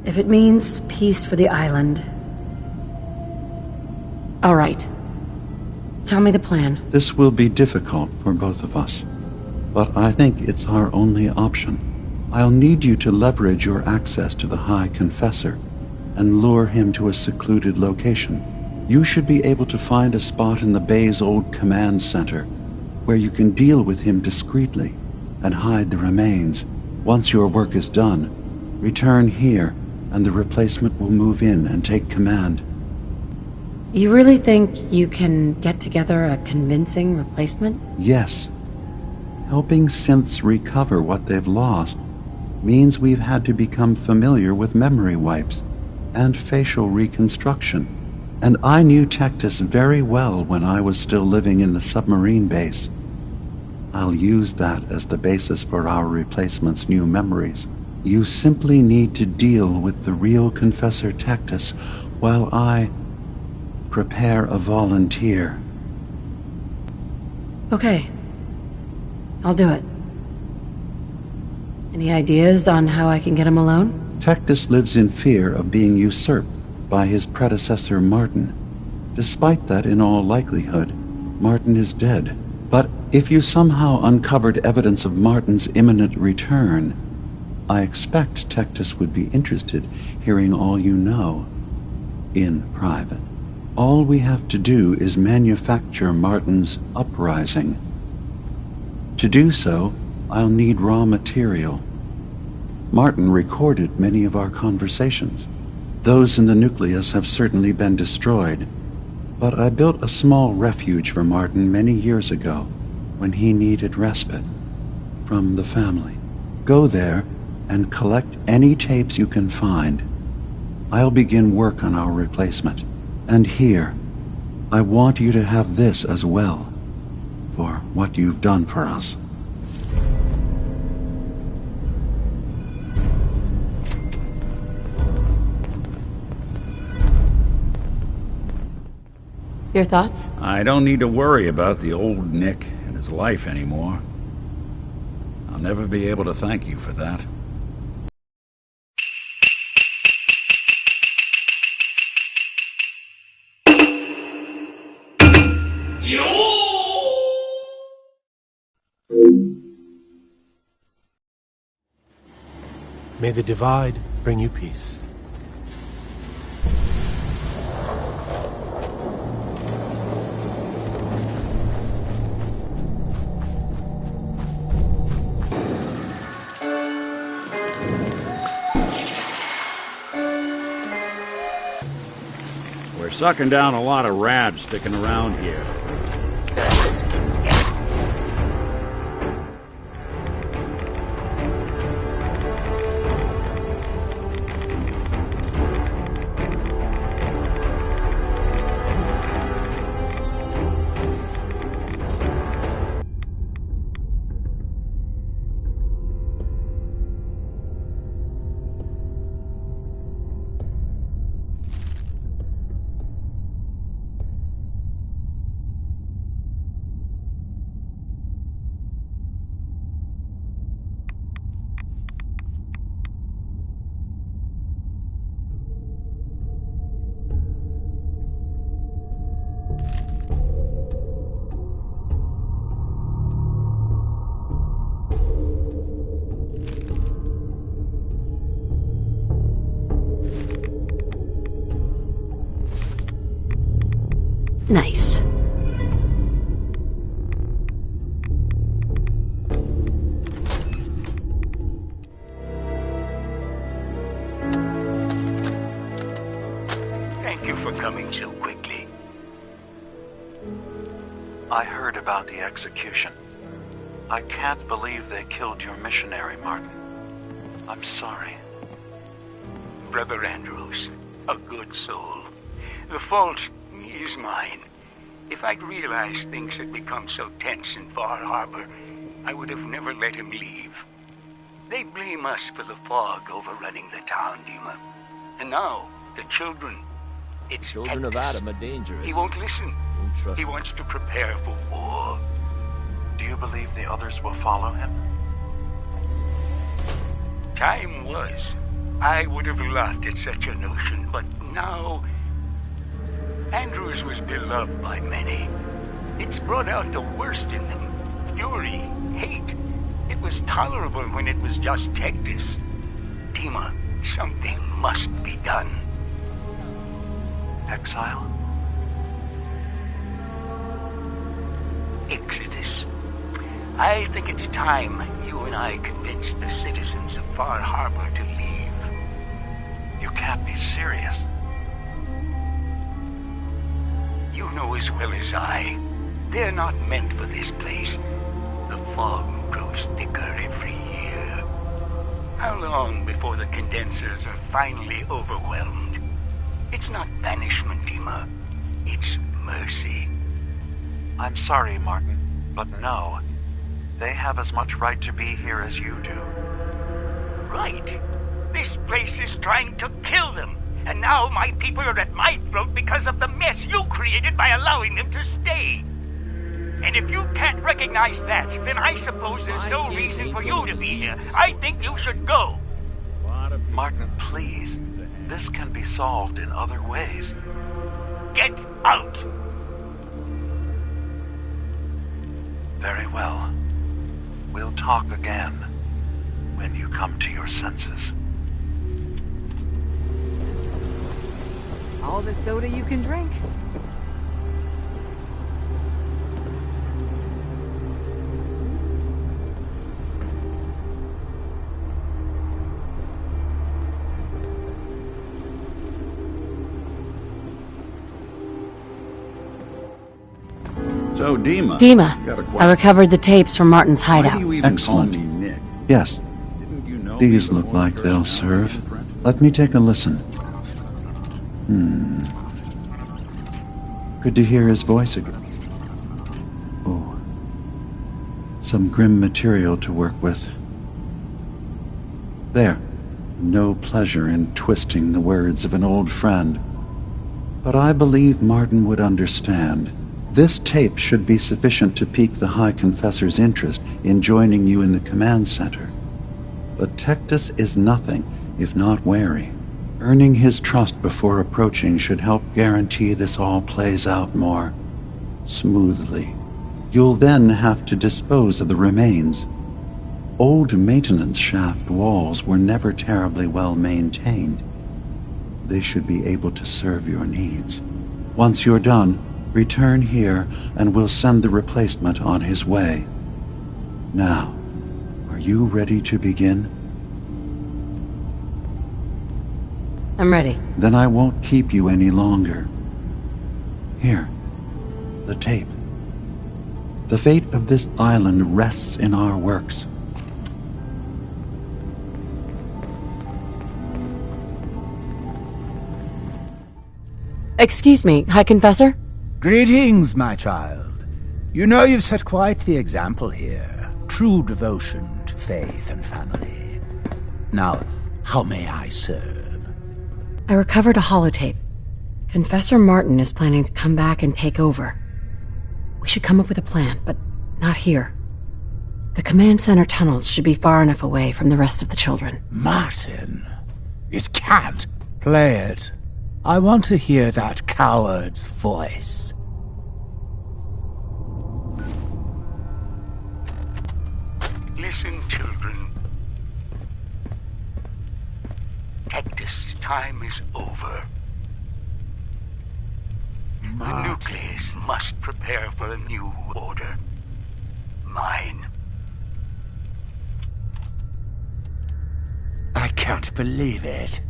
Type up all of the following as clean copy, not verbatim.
If it means peace for the island. All right. Tell me the plan. This will be difficult for both of us, but I think it's our only option. I'll need you to leverage your access to the High Confessor and lure him to a secluded location. You should be able to find a spot in the Bay's old command center where you can deal with him discreetly and hide the remains. Once your work is done, return here and the replacement will move in and take command. You really think you can get together a convincing replacement? Yes. Helping synths recover what they've lost means we've had to become familiar with memory wipes and facial reconstruction. And I knew Tectus very well when I was still living in the submarine base. I'll use that as the basis for our replacement's new memories. You simply need to deal with the real Confessor Tectus while I prepare a volunteer. Okay. I'll do it. Any ideas on how I can get him alone? Tectus lives in fear of being usurped by his predecessor Martin. Despite that, in all likelihood, Martin is dead. But if you somehow uncovered evidence of Martin's imminent return, I expect Tectus would be interested hearing all you know in private. All we have to do is manufacture Martin's uprising. To do so, I'll need raw material. Martin recorded many of our conversations. Those in the nucleus have certainly been destroyed, but I built a small refuge for Martin many years ago when he needed respite from the family. Go there and collect any tapes you can find. I'll begin work on our replacement. And here, I want you to have this as well, for what you've done for us. Your thoughts? I don't need to worry about the old Nick and his life anymore. I'll never be able to thank you for that. May the divide bring you peace. We're sucking down a lot of rad sticking around here. Nice. Thank you for coming so quickly. I heard about the execution. I can't believe they killed your missionary, Martin. I'm sorry. Brother Andrews, a good soul. The fault is mine. If I'd realized things had become so tense in Far Harbor, I would have never let him leave. They blame us for the fog overrunning the town, Dima. And now, the children. It's Children of Tectus. Adam are dangerous. He won't listen. Don't trust He them. wants to prepare for war. Do you believe the others will follow him? Time was I would have laughed at such a notion, but now... Andrews was beloved by many. It's brought out the worst in them. Fury, hate. It was tolerable when it was just Tectus. Dima, something must be done. Exile? Exodus. I think it's time you and I convinced the citizens of Far Harbor to leave. You can't be serious. You know as well as I, they're not meant for this place. The fog grows thicker every year. How long before the condensers are finally overwhelmed? It's not banishment, Dima. It's mercy. I'm sorry, Martin, but no. They have as much right to be here as you do. Right. This place is trying to kill them. And now my people are at my throat because of the mess you created by allowing them to stay. And if you can't recognize that, then I suppose there's no reason for you to be here. I think you should go. Martin, please. This can be solved in other ways. Get out! Very well. We'll talk again when you come to your senses. All the soda you can drink. So, Dima. Dima, I recovered the tapes from Martin's Why do hideout. you even Excellent. call me Nick? Yes, Didn't you know these me look before like the they'll first time I was serve. in print? Let me take a listen. Good to hear his voice again. Oh, some grim material to work with. There. No pleasure in twisting the words of an old friend. But I believe Martin would understand. This tape should be sufficient to pique the High Confessor's interest in joining you in the command center. But Tectus is nothing if not wary. Earning his trust before approaching should help guarantee this all plays out more smoothly. You'll then have to dispose of the remains. Old maintenance shaft walls were never terribly well maintained. They should be able to serve your needs. Once you're done, return here and we'll send the replacement on his way. Now, are you ready to begin? I'm ready. Then I won't keep you any longer. Here, the tape. The fate of this island rests in our works. Excuse me, High Confessor? Greetings, my child. You know you've set quite the example here. True devotion to faith and family. Now, how may I serve? I recovered a holotape. Confessor Martin is planning to come back and take over. We should come up with a plan, but not here. The command center tunnels should be far enough away from the rest of the children. Martin, it can't. Play it. I want to hear that coward's voice. Listen, children. Tectus' time is over. The nucleus must prepare for a new order. Mine. I can't believe it.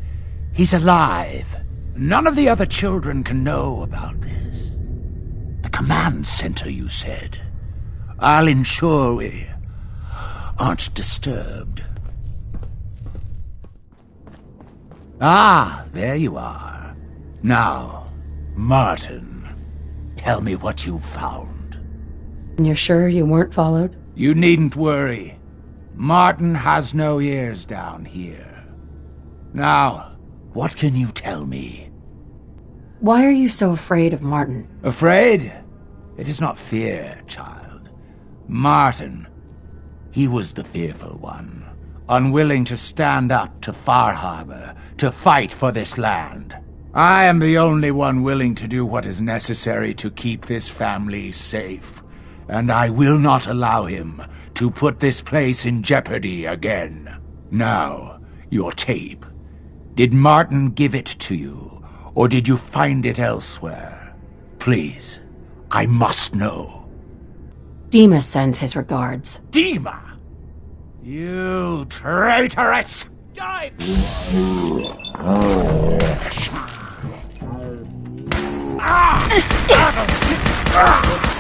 He's alive. None of the other children can know about this. The command center, you said. I'll ensure we aren't disturbed. Ah, there you are. Now, Martin, tell me what you found. And you're sure you weren't followed? You needn't worry. Martin has no ears down here. Now, what can you tell me? Why are you so afraid of Martin? Afraid? It is not fear, child. Martin, he was the fearful one. unwilling to stand up to Far Harbor, to fight for this land. I am the only one willing to do what is necessary to keep this family safe, and I will not allow him to put this place in jeopardy again. Now, your tape. Did Martin give it to you, or did you find it elsewhere? Please, I must know. Dima sends his regards. Dima! You traitorous! Die!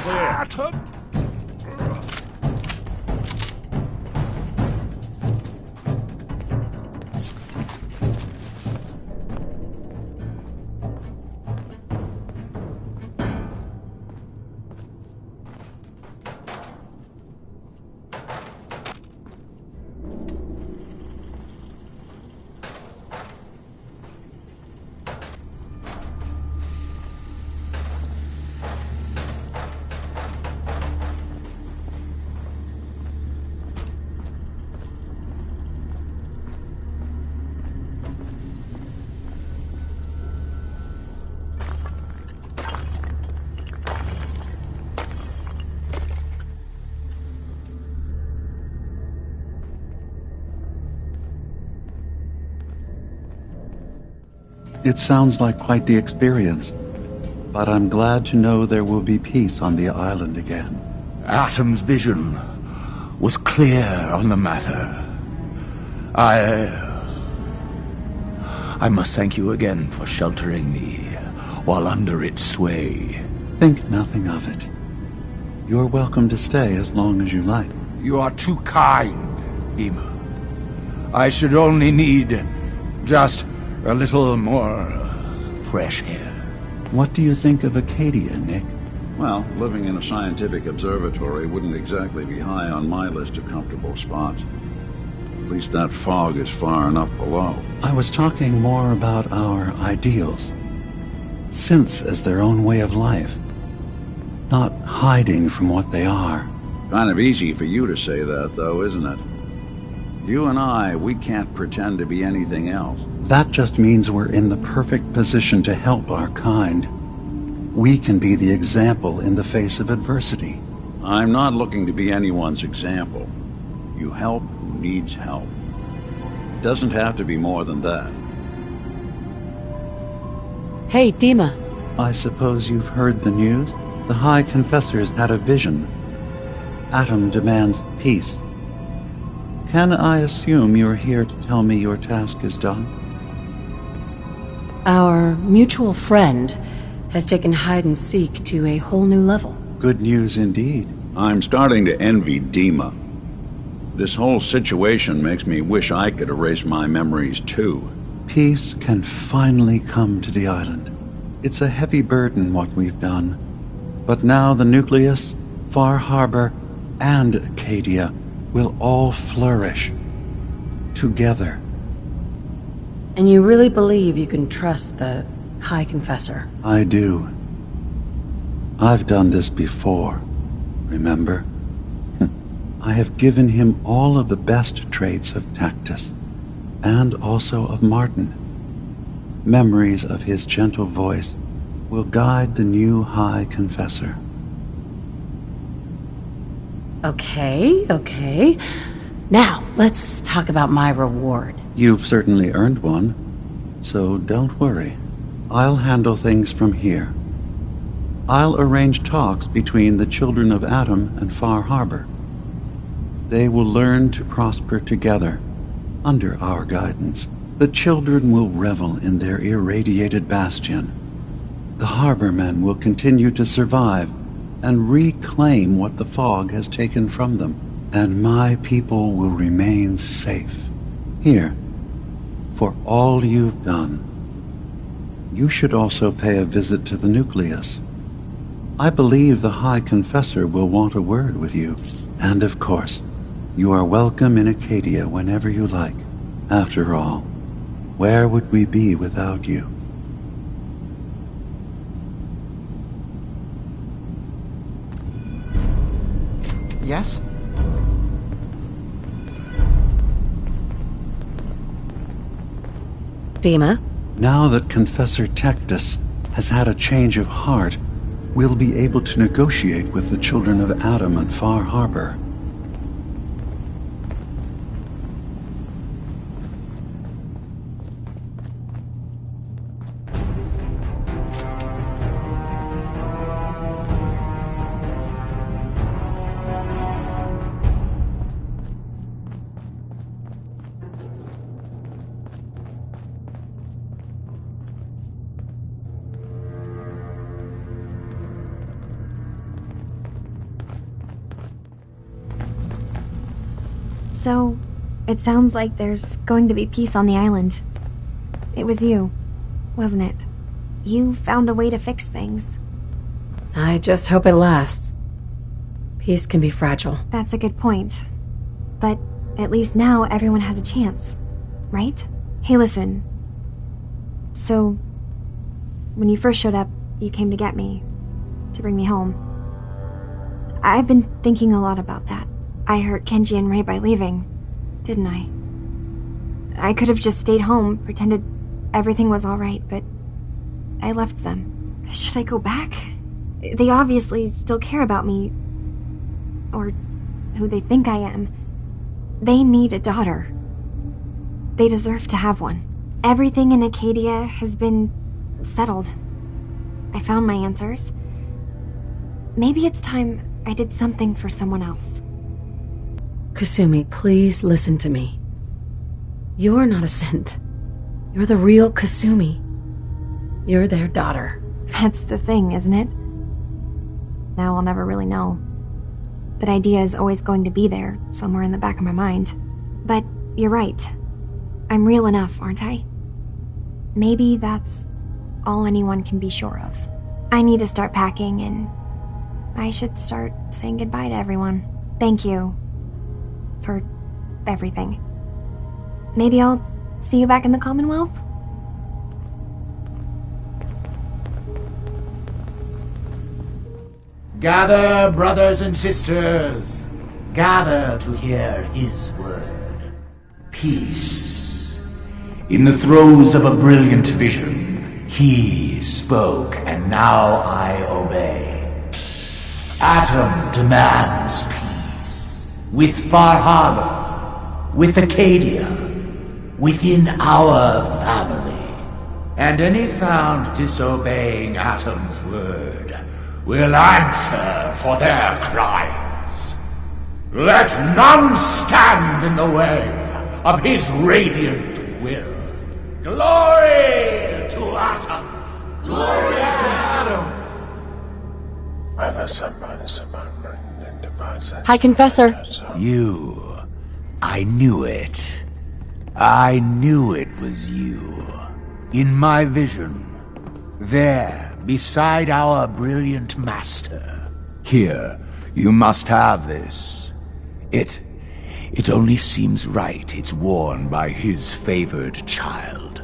Atom! It sounds like quite the experience, but I'm glad to know there will be peace on the island again. Atom's vision was clear on the matter. I must thank you again for sheltering me while under its sway. Think nothing of it. You're welcome to stay as long as you like. You are too kind, Dima. I should only need just a little more fresh air. What do you think of Acadia, Nick? Well, living in a scientific observatory wouldn't exactly be high on my list of comfortable spots. At least that fog is far enough below. I was talking more about our ideals. Synths as their own way of life. Not hiding from what they are. Kind of easy for you to say that, though, isn't it? You and I, we can't pretend to be anything else. That just means we're in the perfect position to help our kind. We can be the example in the face of adversity. I'm not looking to be anyone's example. You help who needs help. It doesn't have to be more than that. Hey, Dima. I suppose you've heard the news? The High Confessor's had a vision. Atom demands peace. Can I assume you're here to tell me your task is done? Our mutual friend has taken hide-and-seek to a whole new level. Good news indeed. I'm starting to envy Dima. This whole situation makes me wish I could erase my memories too. Peace can finally come to the island. It's a heavy burden what we've done. But now the nucleus, Far Harbor, and Acadia will all flourish. Together. And you really believe you can trust the High Confessor? I do. I've done this before, remember? I have given him all of the best traits of Tactus, and also of Martin. Memories of his gentle voice will guide the new High Confessor. Okay. Now, let's talk about my reward. You've certainly earned one, so don't worry. I'll handle things from here. I'll arrange talks between the children of Atom and Far Harbor. They will learn to prosper together, under our guidance. The children will revel in their irradiated bastion. The harbormen will continue to survive and reclaim what the fog has taken from them, and my people will remain safe. Here, for all you've done. You should also pay a visit to the nucleus. I believe the High Confessor will want a word with you. And of course, you are welcome in Acadia whenever you like. After all, where would we be without you? Yes? Dima? Now that Confessor Tectus has had a change of heart, we'll be able to negotiate with the children of Adam at Far Harbor. So, it sounds like there's going to be peace on the island. It was you, wasn't it? You found a way to fix things. I just hope it lasts. Peace can be fragile. That's a good point. But at least now everyone has a chance, right? Hey, listen. So, when you first showed up, you came to get me, to bring me home. I've been thinking a lot about that. I hurt Kenji and Ray by leaving, didn't I? I could have just stayed home, pretended everything was alright, but I left them. Should I go back? They obviously still care about me. Or who they think I am. They need a daughter. They deserve to have one. Everything in Acadia has been settled. I found my answers. Maybe it's time I did something for someone else. Kasumi, please listen to me. You're not a synth. You're the real Kasumi. You're their daughter. That's the thing, isn't it? Now I'll never really know. That idea is always going to be there, somewhere in the back of my mind. But you're right. I'm real enough, aren't I? Maybe that's all anyone can be sure of. I need to start packing, and I should start saying goodbye to everyone. Thank you. For everything. Maybe I'll see you back in the Commonwealth? Gather, brothers and sisters. Gather to hear his word. Peace. In the throes of a brilliant vision, he spoke, and now I obey. Atom demands peace. With Far Harbor, with Acadia, within our family. And any found disobeying Atom's word will answer for their crimes. Let none stand in the way of his radiant will. Glory to Atom! Glory to Atom! Hi, Confessor. You. I knew it. I knew it was you. In my vision. There, beside our brilliant master. Here, you must have this. It only seems right it's worn by his favored child.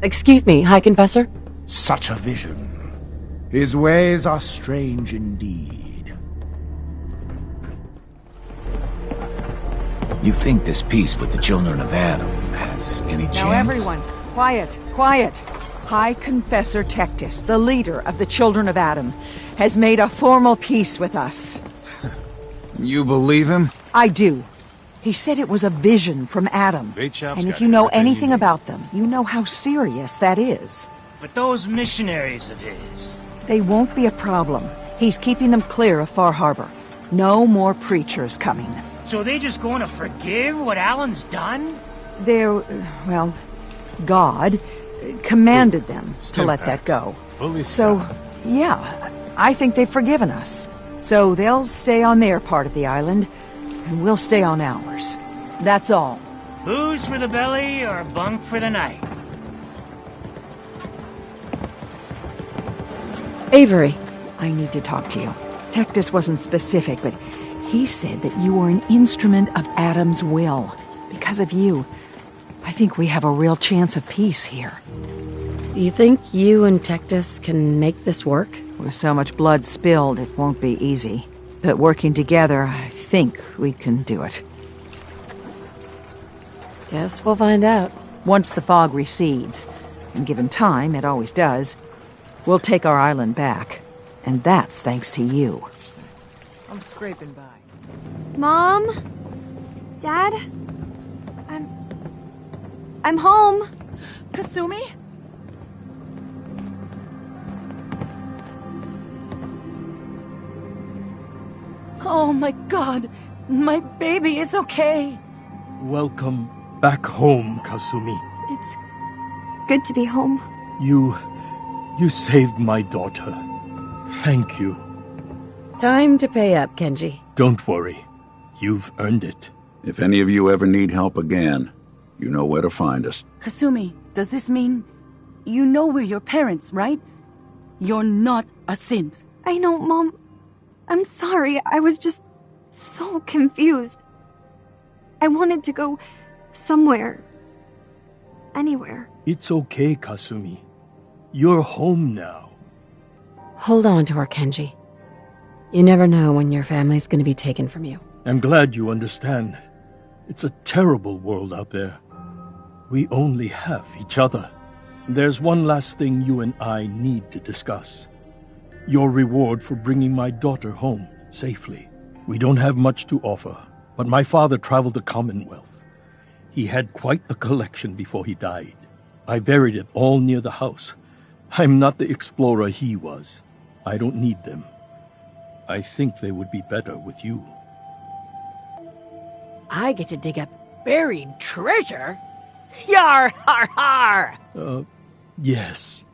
Excuse me, High Confessor? Such a vision. His ways are strange indeed. You think this peace with the children of Adam has any chance? Now everyone, quiet, quiet. High Confessor Tectus, the leader of the children of Adam, has made a formal peace with us. You believe him? I do. He said it was a vision from Adam. And if you know anything about them, you know how serious that is. But those missionaries of his... They won't be a problem. He's keeping them clear of Far Harbor. No more preachers coming. So they just going to forgive what Alan's done? Well, God commanded them to let that go. So, yeah, I think they've forgiven us. So they'll stay on their part of the island, and we'll stay on ours. That's all. Booze for the belly or bunk for the night? Avery. I need to talk to you. Tectus wasn't specific, but he said that you were an instrument of Adam's will. Because of you, I think we have a real chance of peace here. Do you think you and Tectus can make this work? With so much blood spilled, it won't be easy. But working together, I think we can do it. Guess we'll find out. Once the fog recedes, and given time, it always does, we'll take our island back. And that's thanks to you. I'm scraping by. Mom? Dad? I'm home. Kasumi? Oh my God, my baby is okay. Welcome back home, Kasumi. It's good to be home. You saved my daughter. Thank you. Time to pay up, Kenji. Don't worry. You've earned it. If any of you ever need help again, you know where to find us. Kasumi, does this mean you know we're your parents, right? You're not a synth. I know, Mom. I'm sorry. I was just so confused. I wanted to go somewhere. Anywhere. It's okay, Kasumi. You're home now. Hold on to her, Kenji. You never know when your family's gonna be taken from you. I'm glad you understand. It's a terrible world out there. We only have each other. There's one last thing you and I need to discuss. Your reward for bringing my daughter home safely. We don't have much to offer, but my father traveled the Commonwealth. He had quite a collection before he died. I buried it all near the house. I'm not the explorer he was. I don't need them. I think they would be better with you. I get to dig up buried treasure? Yar, har, har! Yes.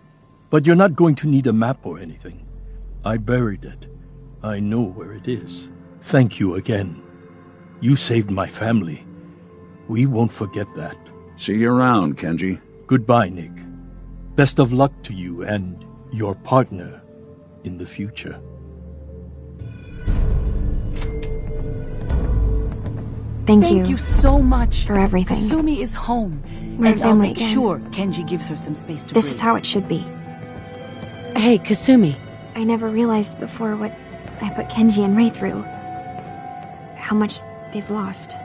But you're not going to need a map or anything. I buried it. I know where it is. Thank you again. You saved my family. We won't forget that. See you around, Kenji. Goodbye, Nick. Best of luck to you and your partner in the future. Thank you so much for everything. Kasumi is home. We're and family I'll make again. sure Kenji gives her some space to This breathe. is how it should be. Hey, Kasumi. I never realized before what I put Kenji and Ray through. How much they've lost.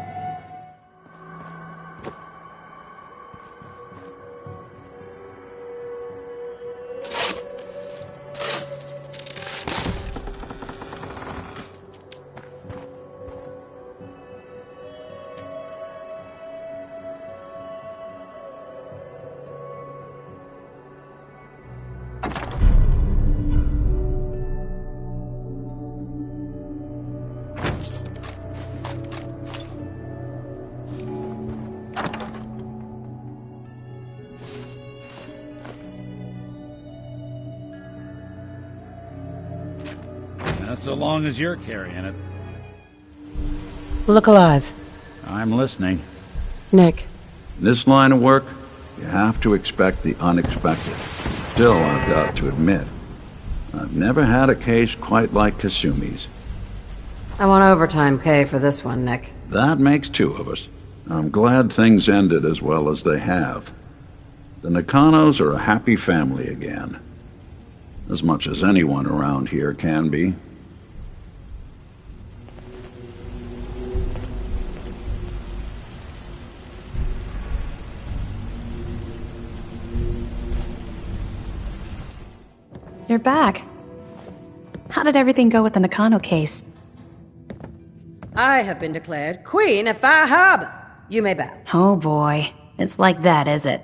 Not so long as you're carrying it. Look alive. I'm listening. Nick. In this line of work, you have to expect the unexpected. Still, I've got to admit, I've never had a case quite like Kasumi's. I want overtime pay for this one, Nick. That makes two of us. I'm glad things ended as well as they have. The Nakanos are a happy family again. As much as anyone around here can be. You're back. How did everything go with the Nakano case? I have been declared Queen of Fire Harbor. You may bow. Oh boy. It's like that, is it?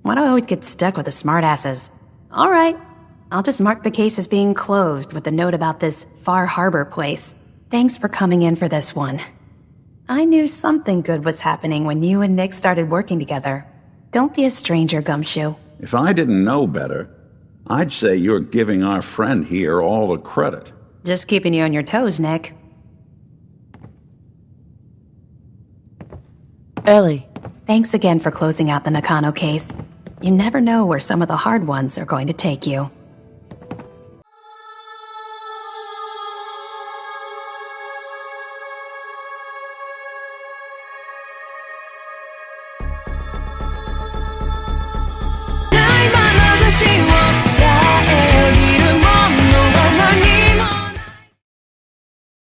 Why do I always get stuck with the smartasses? Alright. I'll just mark the case as being closed with a note about this Far Harbor place. Thanks for coming in for this one. I knew something good was happening when you and Nick started working together. Don't be a stranger, Gumshoe. If I didn't know better, I'd say you're giving our friend here all the credit. Just keeping you on your toes, Nick. Ellie. Thanks again for closing out the Nakano case. You never know where some of the hard ones are going to take you.